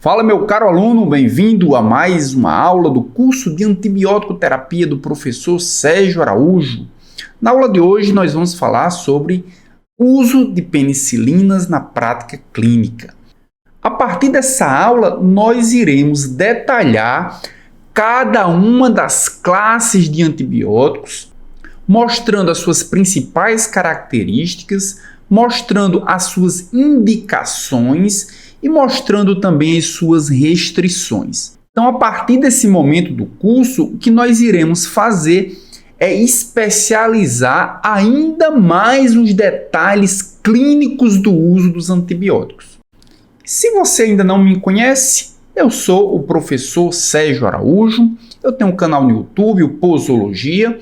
Fala, meu caro aluno, bem-vindo a mais uma aula do curso de antibiótico terapia do professor Sérgio Araújo. Na aula de hoje nós vamos falar sobre uso de penicilinas na prática clínica. A partir dessa aula nós iremos detalhar cada uma das classes de antibióticos, mostrando as suas principais características, mostrando as suas indicações e mostrando também as suas restrições. Então, a partir desse momento do curso, o que nós iremos fazer é especializar ainda mais os detalhes clínicos do uso dos antibióticos. Se você ainda não me conhece, eu sou o professor Sérgio Araújo, eu tenho um canal no YouTube, o Posologia.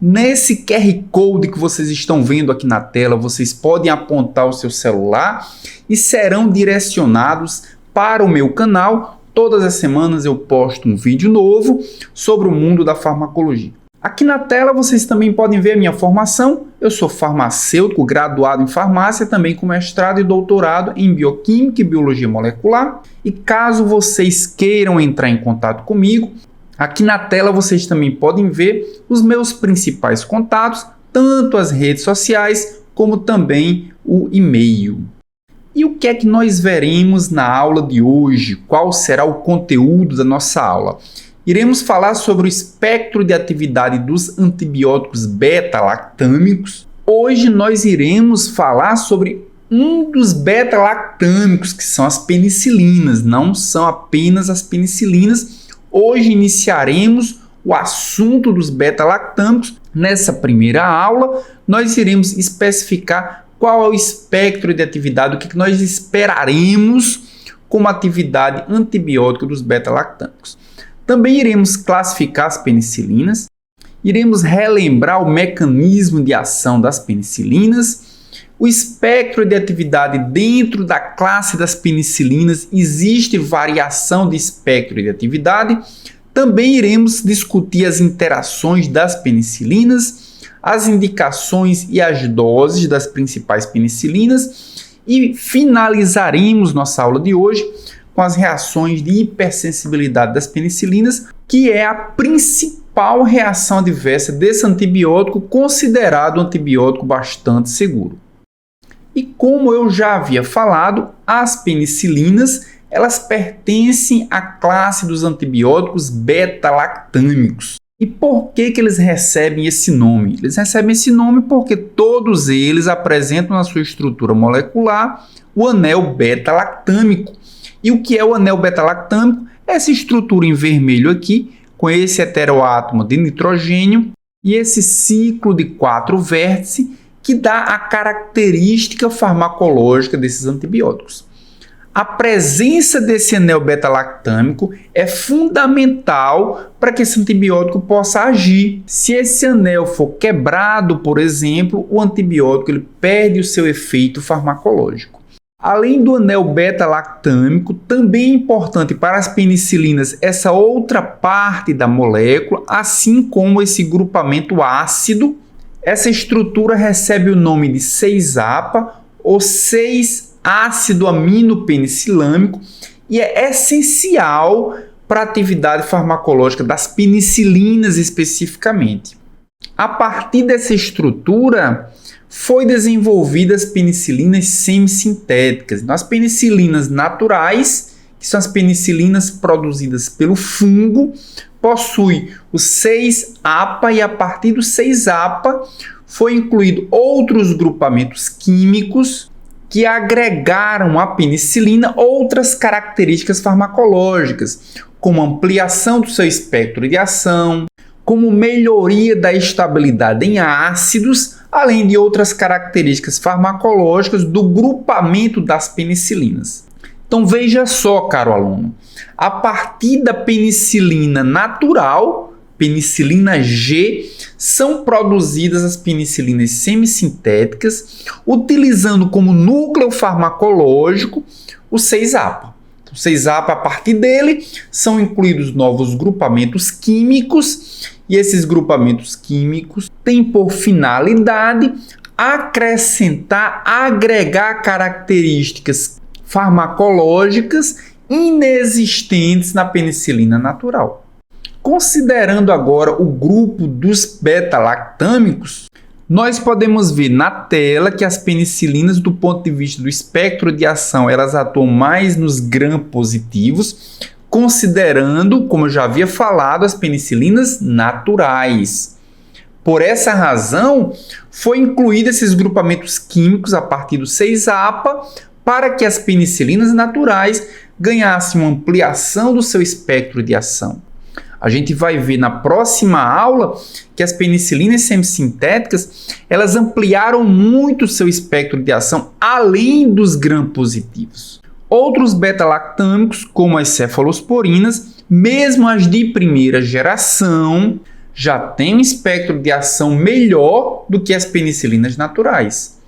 Nesse QR Code que vocês estão vendo aqui na tela, vocês podem apontar o seu celular e serão direcionados para o meu canal. Todas as semanas eu posto um vídeo novo sobre o mundo da farmacologia. Aqui na tela vocês também podem ver a minha formação. Eu sou farmacêutico, graduado em farmácia, também com mestrado e doutorado em bioquímica e biologia molecular. E caso vocês queiram entrar em contato comigo, aqui na tela vocês também podem ver os meus principais contatos, tanto as redes sociais como também o e-mail. E o que é que nós veremos na aula de hoje? Qual será o conteúdo da nossa aula? Iremos falar sobre o espectro de atividade dos antibióticos beta-lactâmicos. Hoje nós iremos falar sobre um dos beta-lactâmicos, que são as penicilinas. Não são apenas as penicilinas. Hoje iniciaremos o assunto dos beta-lactâmicos. Nessa primeira aula, nós iremos especificar qual é o espectro de atividade, o que nós esperaremos como atividade antibiótica dos beta-lactâmicos. Também iremos classificar as penicilinas, iremos relembrar o mecanismo de ação das penicilinas, o espectro de atividade dentro da classe das penicilinas, existe variação de espectro de atividade. Também iremos discutir as interações das penicilinas, as indicações e as doses das principais penicilinas e finalizaremos nossa aula de hoje com as reações de hipersensibilidade das penicilinas, que é a principal reação adversa desse antibiótico, considerado um antibiótico bastante seguro. E como eu já havia falado, as penicilinas elas pertencem à classe dos antibióticos beta-lactâmicos. E por que eles recebem esse nome? Eles recebem esse nome porque todos eles apresentam na sua estrutura molecular o anel beta-lactâmico. E o que é o anel beta-lactâmico? Essa estrutura em vermelho aqui, com esse heteroátomo de nitrogênio e esse ciclo de 4 vértices que dá a característica farmacológica desses antibióticos. A presença desse anel beta-lactâmico é fundamental para que esse antibiótico possa agir. Se esse anel for quebrado, por exemplo, o antibiótico ele perde o seu efeito farmacológico. Além do anel beta-lactâmico, também é importante para as penicilinas essa outra parte da molécula, assim como esse grupamento ácido. Essa estrutura recebe o nome de 6-APA ou 6-ácido amino penicilâmico e é essencial para a atividade farmacológica das penicilinas especificamente. A partir dessa estrutura, foi desenvolvidas penicilinas semissintéticas. Então, as penicilinas naturais, que são as penicilinas produzidas pelo fungo, possuem o 6-APA e a partir do 6-APA foi incluído outros grupamentos químicos que agregaram à penicilina outras características farmacológicas, como ampliação do seu espectro de ação, como melhoria da estabilidade em ácidos, além de outras características farmacológicas do grupamento das penicilinas. Então veja só, caro aluno, a partir da penicilina natural, penicilina G, são produzidas as penicilinas semissintéticas, utilizando como núcleo farmacológico o 6-APA. O 6-APA, a partir dele, são incluídos novos grupamentos químicos, e esses grupamentos químicos têm por finalidade agregar características farmacológicas inexistentes na penicilina natural. Considerando agora o grupo dos beta-lactâmicos, nós podemos ver na tela que as penicilinas, do ponto de vista do espectro de ação, elas atuam mais nos gram-positivos, considerando, como eu já havia falado, as penicilinas naturais. Por essa razão, foi incluído esses grupamentos químicos a partir do 6-APA para que as penicilinas naturais ganhassem uma ampliação do seu espectro de ação. A gente vai ver na próxima aula que as penicilinas semissintéticas, elas ampliaram muito o seu espectro de ação além dos gram-positivos. Outros beta-lactâmicos, como as cefalosporinas, mesmo as de primeira geração, já têm um espectro de ação melhor do que as penicilinas naturais,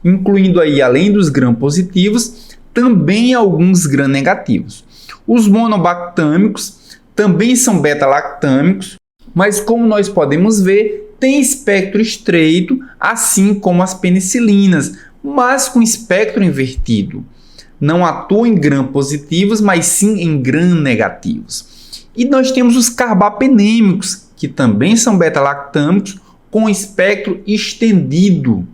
incluindo aí, além dos gram-positivos, também alguns gram-negativos. Os monobactâmicos também são beta-lactâmicos, mas como nós podemos ver, tem espectro estreito, assim como as penicilinas, mas com espectro invertido. Não atuam em gram-positivos, mas sim em gram-negativos. E nós temos os carbapenêmicos, que também são beta-lactâmicos, com espectro estendido.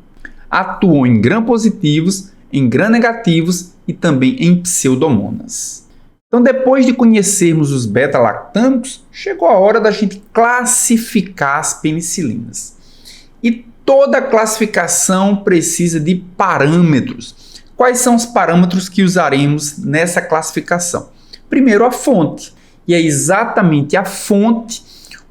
Atuam em gram-positivos, em gram-negativos e também em pseudomonas. Então, depois de conhecermos os beta-lactâmicos, chegou a hora da gente classificar as penicilinas. E toda classificação precisa de parâmetros. Quais são os parâmetros que usaremos nessa classificação? Primeiro, a fonte. E é exatamente a fonte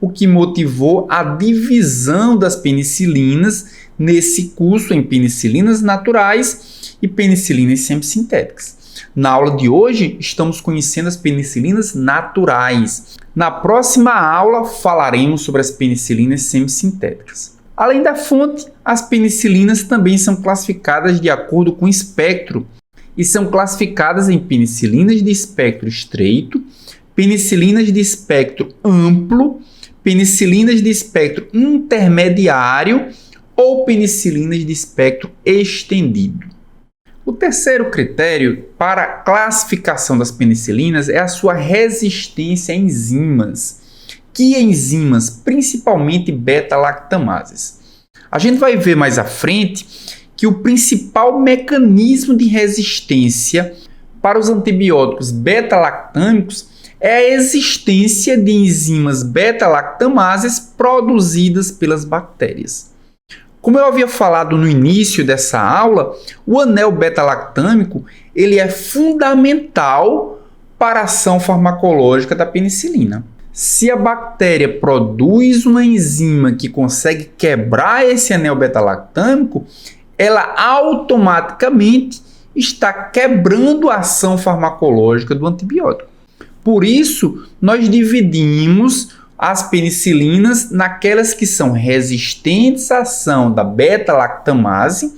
o que motivou a divisão das penicilinas nesse curso em penicilinas naturais e penicilinas semissintéticas. Na aula de hoje, estamos conhecendo as penicilinas naturais. Na próxima aula, falaremos sobre as penicilinas semissintéticas. Além da fonte, as penicilinas também são classificadas de acordo com o espectro e são classificadas em penicilinas de espectro estreito, penicilinas de espectro amplo, penicilinas de espectro intermediário ou penicilinas de espectro estendido. O terceiro critério para a classificação das penicilinas é a sua resistência a enzimas. Que enzimas? Principalmente beta-lactamases. A gente vai ver mais à frente que o principal mecanismo de resistência para os antibióticos beta-lactâmicos é a existência de enzimas beta-lactamases produzidas pelas bactérias. Como eu havia falado no início dessa aula, o anel beta-lactâmico ele é fundamental para a ação farmacológica da penicilina. Se a bactéria produz uma enzima que consegue quebrar esse anel beta-lactâmico, ela automaticamente está quebrando a ação farmacológica do antibiótico. Por isso, nós dividimos as penicilinas naquelas que são resistentes à ação da beta-lactamase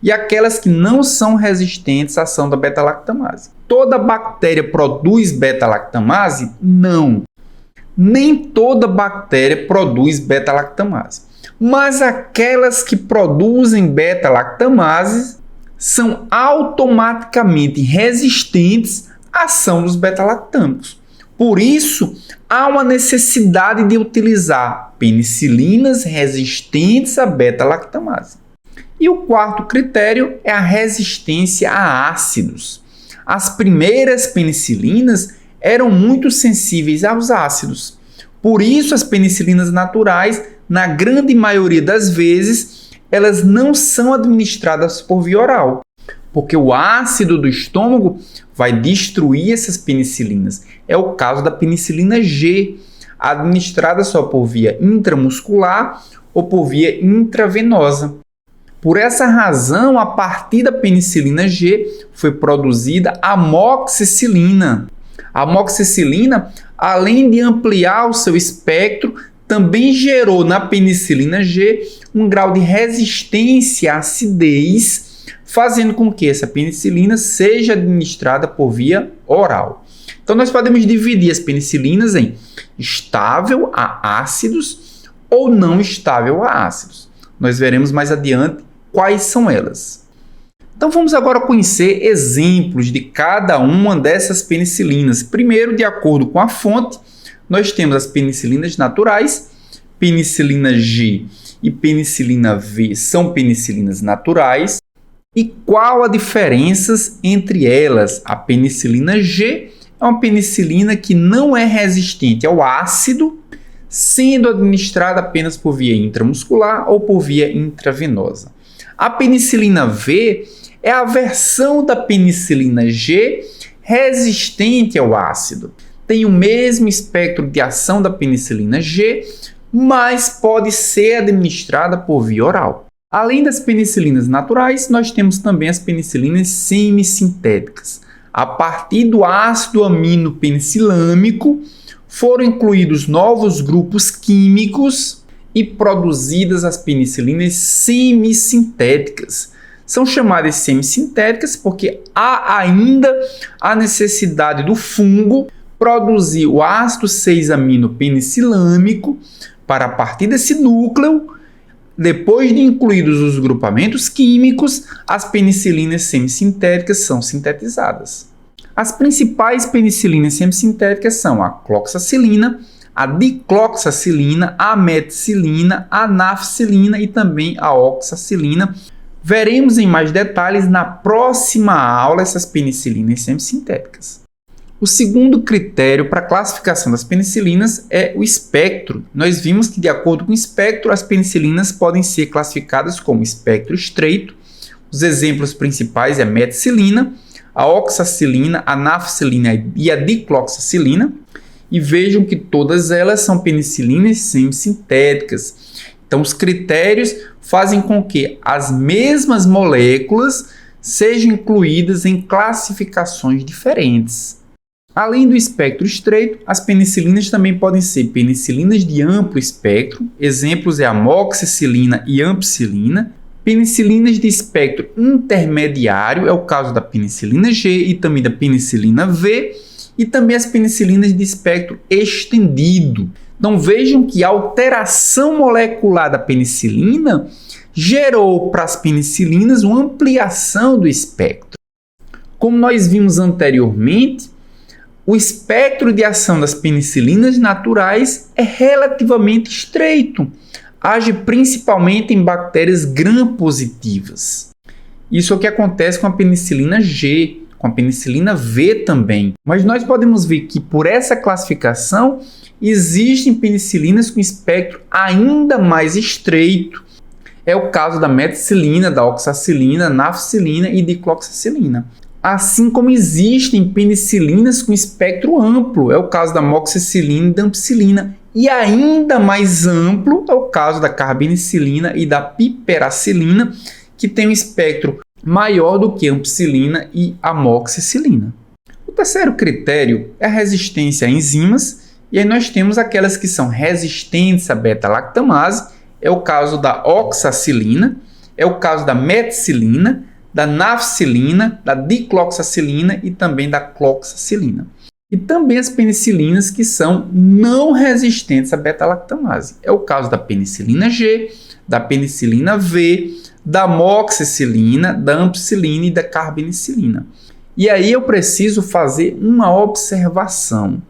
e aquelas que não são resistentes à ação da beta-lactamase. Toda bactéria produz beta-lactamase? Não. Nem toda bactéria produz beta-lactamase. Mas aquelas que produzem beta-lactamase são automaticamente resistentes à ação dos beta-lactâmicos. Por isso, há uma necessidade de utilizar penicilinas resistentes à beta-lactamase. E o quarto critério é a resistência a ácidos. As primeiras penicilinas eram muito sensíveis aos ácidos. Por isso, as penicilinas naturais, na grande maioria das vezes, elas não são administradas por via oral, porque o ácido do estômago vai destruir essas penicilinas. É o caso da penicilina G, administrada só por via intramuscular ou por via intravenosa. Por essa razão, a partir da penicilina G, foi produzida a amoxicilina. A amoxicilina, além de ampliar o seu espectro, também gerou na penicilina G um grau de resistência à acidez, fazendo com que essa penicilina seja administrada por via oral. Então, nós podemos dividir as penicilinas em estável a ácidos ou não estável a ácidos. Nós veremos mais adiante quais são elas. Então vamos agora conhecer exemplos de cada uma dessas penicilinas. Primeiro, de acordo com a fonte, nós temos as penicilinas naturais, penicilina G e penicilina V são penicilinas naturais. E qual a diferença entre elas? A penicilina G é uma penicilina que não é resistente ao ácido, sendo administrada apenas por via intramuscular ou por via intravenosa. A penicilina V é a versão da penicilina G resistente ao ácido. Tem o mesmo espectro de ação da penicilina G, mas pode ser administrada por via oral. Além das penicilinas naturais, nós temos também as penicilinas semissintéticas. A partir do ácido amino penicilâmico, foram incluídos novos grupos químicos e produzidas as penicilinas semissintéticas. São chamadas semissintéticas porque há ainda a necessidade do fungo produzir o ácido 6-amino penicilâmico para, a partir desse núcleo, depois de incluídos os grupamentos químicos, as penicilinas semissintéticas são sintetizadas. As principais penicilinas semissintéticas são a cloxacilina, a dicloxacilina, a meticilina, a nafcilina e também a oxacilina. Veremos em mais detalhes na próxima aula essas penicilinas semissintéticas. O segundo critério para a classificação das penicilinas é o espectro. Nós vimos que, de acordo com o espectro, as penicilinas podem ser classificadas como espectro estreito. Os exemplos principais é a meticilina, a oxacilina, a nafcilina e a dicloxacilina. E vejam que todas elas são penicilinas semissintéticas. Então, os critérios fazem com que as mesmas moléculas sejam incluídas em classificações diferentes. Além do espectro estreito, as penicilinas também podem ser penicilinas de amplo espectro, exemplos é a amoxicilina e ampicilina. Penicilinas de espectro intermediário, é o caso da penicilina G e também da penicilina V, e também as penicilinas de espectro estendido. Então vejam que a alteração molecular da penicilina gerou para as penicilinas uma ampliação do espectro. Como nós vimos anteriormente, o espectro de ação das penicilinas naturais é relativamente estreito. Age principalmente em bactérias gram-positivas. Isso é o que acontece com a penicilina G, com a penicilina V também. Mas nós podemos ver que, por essa classificação, existem penicilinas com espectro ainda mais estreito. É o caso da meticilina, da oxacilina, nafcilina e dicloxacilina. Assim como existem penicilinas com espectro amplo, é o caso da amoxicilina e da ampicilina. E ainda mais amplo é o caso da carbenicilina e da piperacilina, que tem um espectro maior do que a ampicilina e a amoxicilina. O terceiro critério é a resistência a enzimas, e aí nós temos aquelas que são resistentes à beta-lactamase, é o caso da oxacilina, é o caso da meticilina, da nafcilina, da dicloxacilina e também da cloxacilina. E também as penicilinas que são não resistentes à beta-lactamase. É o caso da penicilina G, da penicilina V, da amoxicilina, da ampicilina e da carbenicilina. E aí eu preciso fazer uma observação,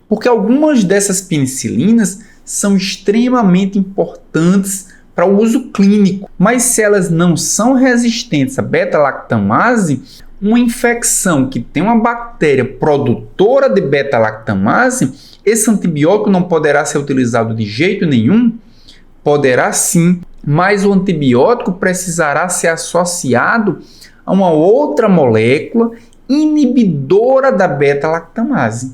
porque algumas dessas penicilinas são extremamente importantes para o uso clínico, mas se elas não são resistentes à beta-lactamase, uma infecção que tem uma bactéria produtora de beta-lactamase, esse antibiótico não poderá ser utilizado de jeito nenhum? Poderá sim, mas o antibiótico precisará ser associado a uma outra molécula inibidora da beta-lactamase.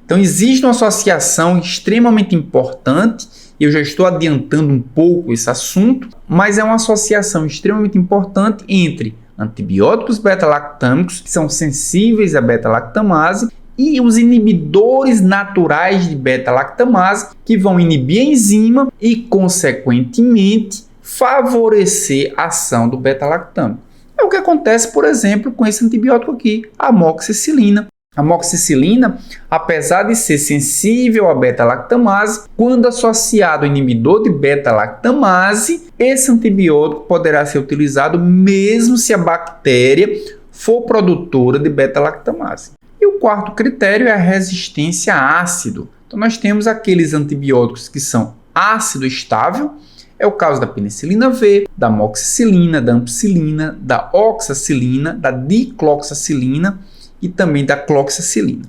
Então existe uma associação extremamente importante, e eu já estou adiantando um pouco esse assunto, mas é uma associação extremamente importante entre antibióticos beta-lactâmicos, que são sensíveis à beta-lactamase, e os inibidores naturais de beta-lactamase, que vão inibir a enzima e, consequentemente, favorecer a ação do beta-lactâmico. É o que acontece, por exemplo, com esse antibiótico aqui, a amoxicilina. A amoxicilina, apesar de ser sensível à beta-lactamase, quando associado ao inibidor de beta-lactamase, esse antibiótico poderá ser utilizado mesmo se a bactéria for produtora de beta-lactamase. E o quarto critério é a resistência a ácido. Então nós temos aqueles antibióticos que são ácido estável, é o caso da penicilina V, da amoxicilina, da ampicilina, da oxacilina, da dicloxacilina e também da cloxacilina.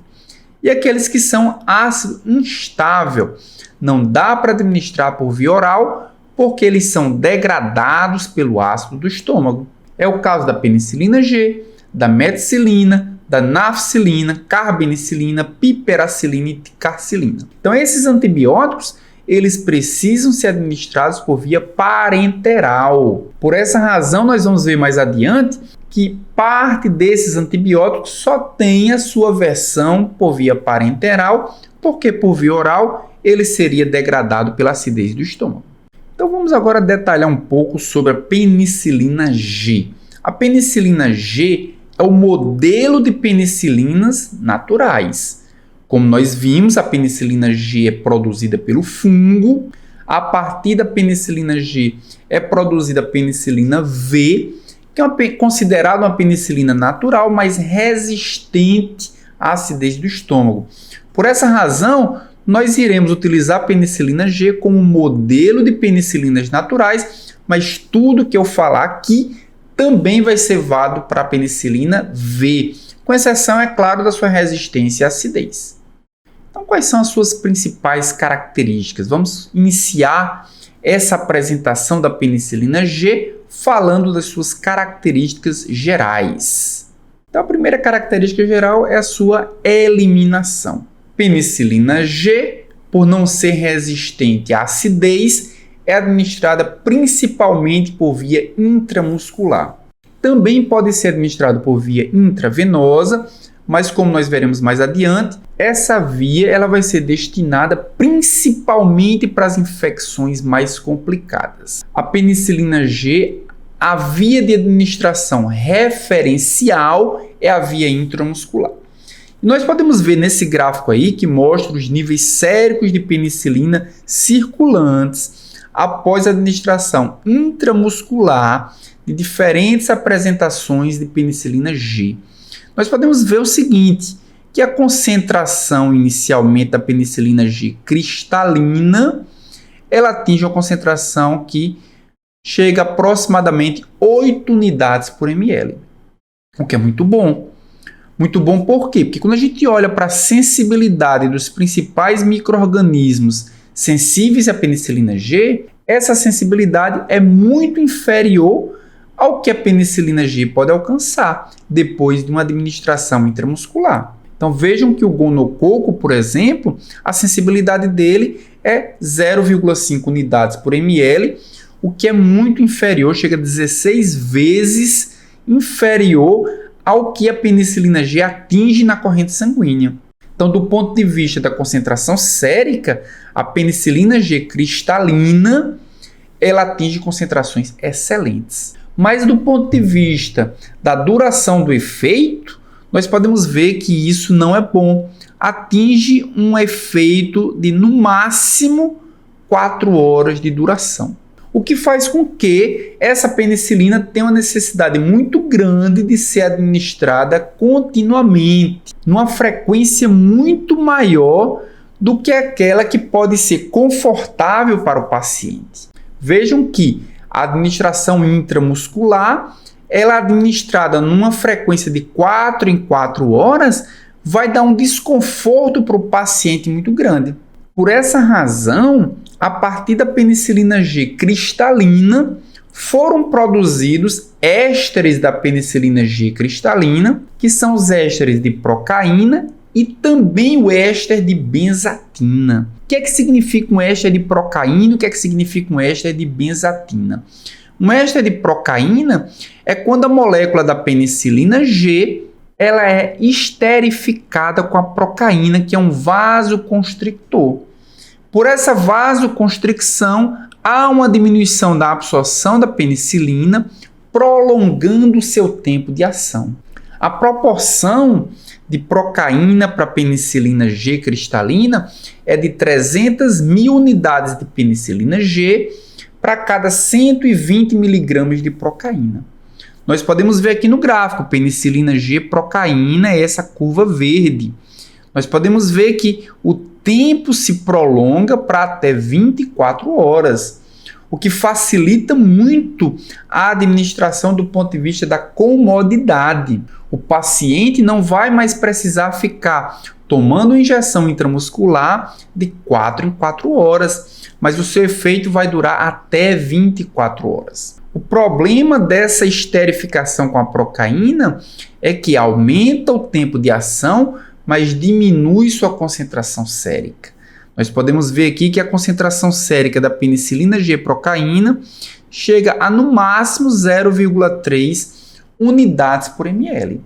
E aqueles que são ácido instável, não dá para administrar por via oral porque eles são degradados pelo ácido do estômago. É o caso da penicilina G, da meticilina, da nafcilina, carbenicilina, piperacilina e ticarcilina. Então esses antibióticos eles precisam ser administrados por via parenteral. Por essa razão, nós vamos ver mais adiante que parte desses antibióticos só tem a sua versão por via parenteral, porque por via oral ele seria degradado pela acidez do estômago. Então vamos agora detalhar um pouco sobre a penicilina G. A penicilina G é o modelo de penicilinas naturais. Como nós vimos, a penicilina G é produzida pelo fungo. A partir da penicilina G é produzida a penicilina V, que é considerada uma penicilina natural, mas resistente à acidez do estômago. Por essa razão, nós iremos utilizar a penicilina G como modelo de penicilinas naturais, mas tudo que eu falar aqui também vai ser válido para a penicilina V, com exceção, é claro, da sua resistência à acidez. Então, quais são as suas principais características? Vamos iniciar essa apresentação da penicilina G falando das suas características gerais. Então, a primeira característica geral é a sua eliminação. Penicilina G, por não ser resistente à acidez, é administrada principalmente por via intramuscular. Também pode ser administrado por via intravenosa, mas como nós veremos mais adiante, essa via ela vai ser destinada principalmente para as infecções mais complicadas. A penicilina G, a via de administração referencial é a via intramuscular. E nós podemos ver nesse gráfico aí que mostra os níveis séricos de penicilina circulantes após a administração intramuscular de diferentes apresentações de penicilina G. Nós podemos ver o seguinte, que a concentração inicialmente da penicilina G cristalina, ela atinge uma concentração que chega a aproximadamente 8 unidades por ml, o que é muito bom. Muito bom por quê? Porque quando a gente olha para a sensibilidade dos principais micro-organismos sensíveis à penicilina G, essa sensibilidade é muito inferior ao que a penicilina G pode alcançar depois de uma administração intramuscular. Então vejam que o gonococo, por exemplo, a sensibilidade dele é 0,5 unidades por ml, o que é muito inferior, chega a 16 vezes inferior ao que a penicilina G atinge na corrente sanguínea. Então, do ponto de vista da concentração sérica, a penicilina G cristalina, ela atinge concentrações excelentes. Mas do ponto de vista da duração do efeito, nós podemos ver que isso não é bom. Atinge um efeito de, no máximo, 4 horas de duração. O que faz com que essa penicilina tenha uma necessidade muito grande de ser administrada continuamente, numa frequência muito maior do que aquela que pode ser confortável para o paciente. Vejam que a administração intramuscular, ela administrada numa frequência de 4 em 4 horas, vai dar um desconforto para o paciente muito grande. Por essa razão, a partir da penicilina G cristalina, foram produzidos ésteres da penicilina G cristalina, que são os ésteres de procaína e também o éster de benzatina. O que é que significa um éster de procaína? O que é que significa um éster de benzatina? Um éster de procaína é quando a molécula da penicilina G ela é esterificada com a procaína, que é um vasoconstrictor. Por essa vasoconstricção, há uma diminuição da absorção da penicilina, prolongando o seu tempo de ação. A proporção de procaína para penicilina G cristalina é de 300.000 unidades de penicilina G para cada 120 miligramas de procaína. Nós podemos ver aqui no gráfico, penicilina G procaína é essa curva verde. Nós podemos ver que o tempo se prolonga para até 24 horas, o que facilita muito a administração do ponto de vista da comodidade. O paciente não vai mais precisar ficar tomando injeção intramuscular de 4 em 4 horas, mas o seu efeito vai durar até 24 horas. O problema dessa esterificação com a procaína é que aumenta o tempo de ação, mas diminui sua concentração sérica. Nós podemos ver aqui que a concentração sérica da penicilina G procaína chega a no máximo 0,3 unidades por ml.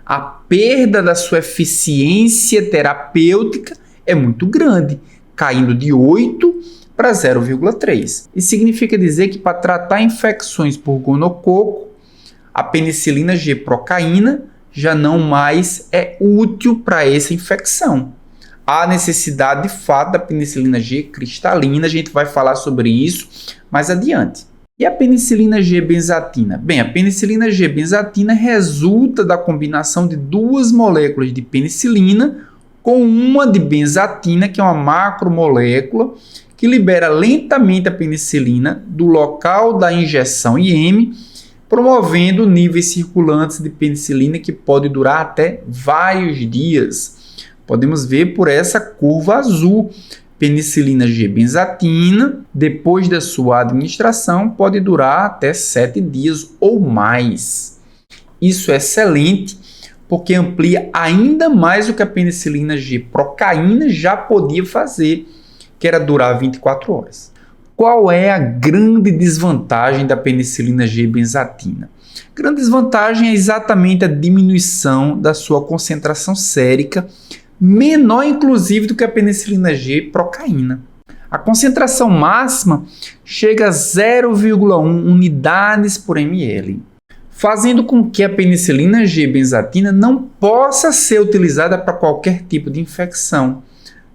A perda da sua eficiência terapêutica é muito grande, caindo de 8 para 0,3. Isso significa dizer que para tratar infecções por gonococo, a penicilina G procaína já não mais é útil para essa infecção. Há necessidade de fato da penicilina G cristalina, a gente vai falar sobre isso mais adiante. E a penicilina G benzatina? Bem, a penicilina G benzatina resulta da combinação de duas moléculas de penicilina com uma de benzatina, que é uma macromolécula que libera lentamente a penicilina do local da injeção IM, promovendo níveis circulantes de penicilina que pode durar até vários dias. Podemos ver por essa curva azul. Penicilina G benzatina, depois da sua administração, pode durar até 7 dias ou mais. Isso é excelente, porque amplia ainda mais o que a penicilina G procaína já podia fazer, que era durar 24 horas. Qual é a grande desvantagem da penicilina G benzatina? A grande desvantagem é exatamente a diminuição da sua concentração sérica, menor inclusive do que a penicilina G procaína. A concentração máxima chega a 0,1 unidades por ml, fazendo com que a penicilina G benzatina não possa ser utilizada para qualquer tipo de infecção,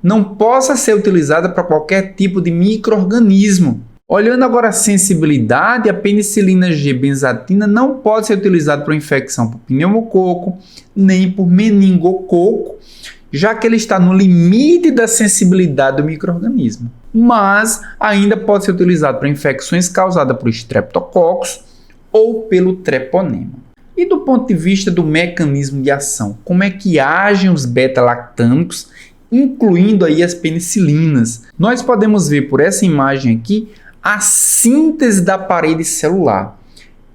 não possa ser utilizada para qualquer tipo de micro-organismo. Olhando agora a sensibilidade, a penicilina G benzatina não pode ser utilizada para infecção por pneumococo, nem por meningococo, já que ele está no limite da sensibilidade do micro-organismo. Mas ainda pode ser utilizado para infecções causadas por streptococcus ou pelo treponema. E do ponto de vista do mecanismo de ação, como é que agem os beta-lactâmicos, incluindo aí as penicilinas? Nós podemos ver por essa imagem aqui a síntese da parede celular,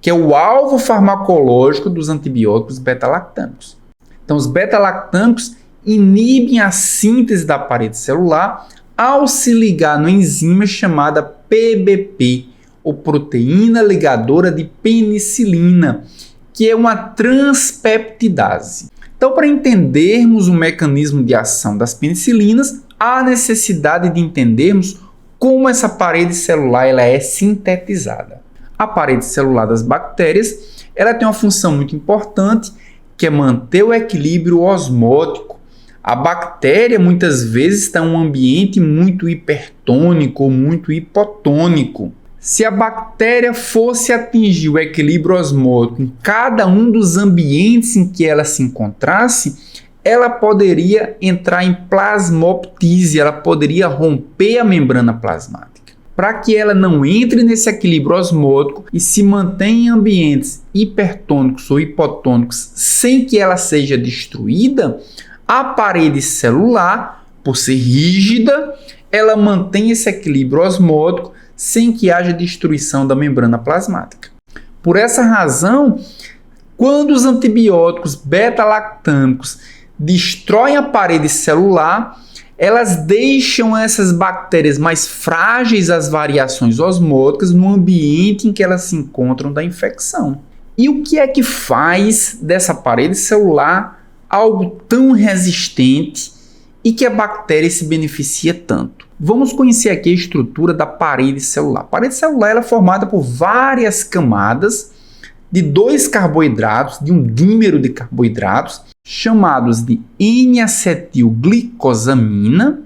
que é o alvo farmacológico dos antibióticos beta-lactâmicos. Então, os beta-lactâmicos inibem a síntese da parede celular ao se ligar numa enzima chamada PBP, ou proteína ligadora de penicilina, que é uma transpeptidase. Então, para entendermos o mecanismo de ação das penicilinas, há necessidade de entendermos como essa parede celular ela é sintetizada. A parede celular das bactérias ela tem uma função muito importante, que é manter o equilíbrio osmótico. A bactéria muitas vezes está em um ambiente muito hipertônico ou muito hipotônico. Se a bactéria fosse atingir o equilíbrio osmótico em cada um dos ambientes em que ela se encontrasse, ela poderia entrar em plasmoptise, ela poderia romper a membrana plasmática. Para que ela não entre nesse equilíbrio osmótico e se mantenha em ambientes hipertônicos ou hipotônicos sem que ela seja destruída, a parede celular, por ser rígida, ela mantém esse equilíbrio osmótico sem que haja destruição da membrana plasmática. Por essa razão, quando os antibióticos beta-lactâmicos destroem a parede celular, elas deixam essas bactérias mais frágeis às variações osmóticas no ambiente em que elas se encontram da infecção. E o que é que faz dessa parede celular algo tão resistente e que a bactéria se beneficia tanto? Vamos conhecer aqui a estrutura da parede celular. A parede celular ela é formada por várias camadas de dois carboidratos, de um dímero de carboidratos, chamados de N-acetilglicosamina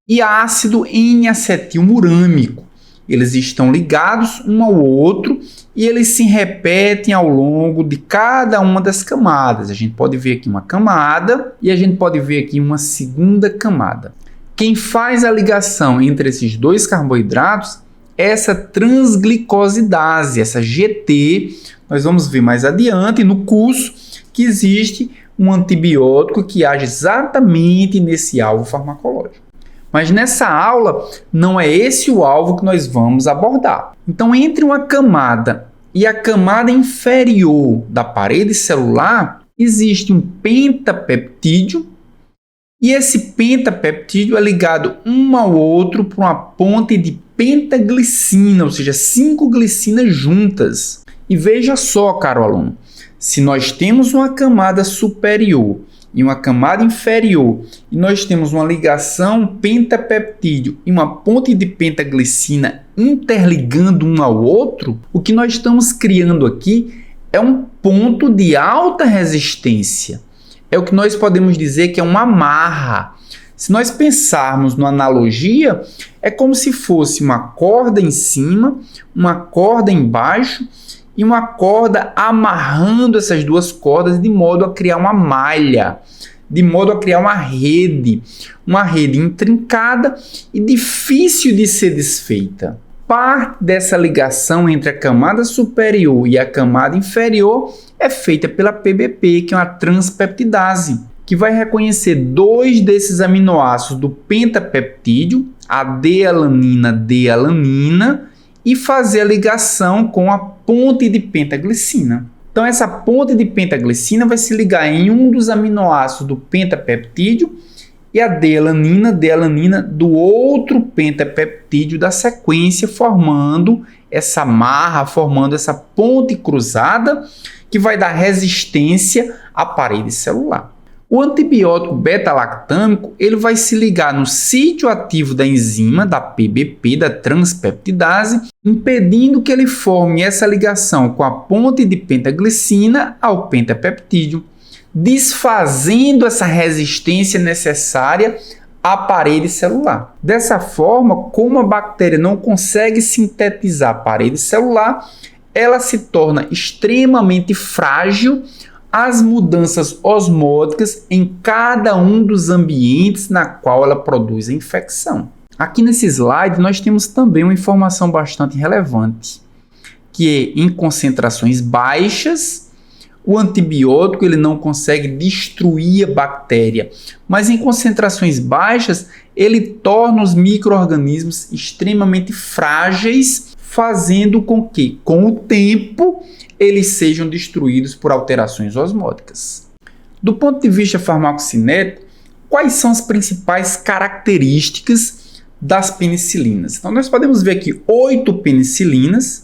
e ácido N-acetilmurâmico. Eles estão ligados um ao outro e eles se repetem ao longo de cada uma das camadas. A gente pode ver aqui uma camada e a gente pode ver aqui uma segunda camada. Quem faz a ligação entre esses dois carboidratos é essa transglicosidase, essa GT. Nós vamos ver mais adiante no curso que existe um antibiótico que age exatamente nesse alvo farmacológico. Mas nessa aula não é esse o alvo que nós vamos abordar. Então, entre uma camada e a camada inferior da parede celular, existe um pentapeptídeo, e esse pentapeptídeo é ligado um ao outro por uma ponte de pentaglicina, ou seja, 5 glicinas juntas. E veja só, caro aluno, se nós temos uma camada superior e uma camada inferior, e nós temos uma ligação pentapeptídeo e uma ponte de pentaglicina interligando um ao outro, o que nós estamos criando aqui é um ponto de alta resistência. É o que nós podemos dizer que é uma amarra. Se nós pensarmos numa analogia, é como se fosse uma corda em cima, uma corda embaixo, e uma corda amarrando essas duas cordas de modo a criar uma malha, de modo a criar uma rede intrincada e difícil de ser desfeita. Parte dessa ligação entre a camada superior e a camada inferior é feita pela PBP, que é uma transpeptidase, que vai reconhecer 2 desses aminoácidos do pentapeptídeo, a D-alanina, e fazer a ligação com a ponte de pentaglicina. Então, essa ponte de pentaglicina vai se ligar em um dos aminoácidos do pentapeptídeo e a D-alanina do outro pentapeptídeo da sequência, formando essa amarra, formando essa ponte cruzada que vai dar resistência à parede celular. O antibiótico beta-lactâmico ele vai se ligar no sítio ativo da enzima, da PBP, da transpeptidase, impedindo que ele forme essa ligação com a ponte de pentaglicina ao pentapeptídeo, desfazendo essa resistência necessária à parede celular. Dessa forma, como a bactéria não consegue sintetizar a parede celular, ela se torna extremamente frágil às mudanças osmóticas em cada um dos ambientes na qual ela produz a infecção. Aqui nesse slide nós temos também uma informação bastante relevante, que é em concentrações baixas, o antibiótico ele não consegue destruir a bactéria, mas em concentrações baixas ele torna os micro-organismos extremamente frágeis, fazendo com que, com o tempo, eles sejam destruídos por alterações osmóticas. Do ponto de vista farmacocinético, quais são as principais características das penicilinas? Então, nós podemos ver aqui 8 penicilinas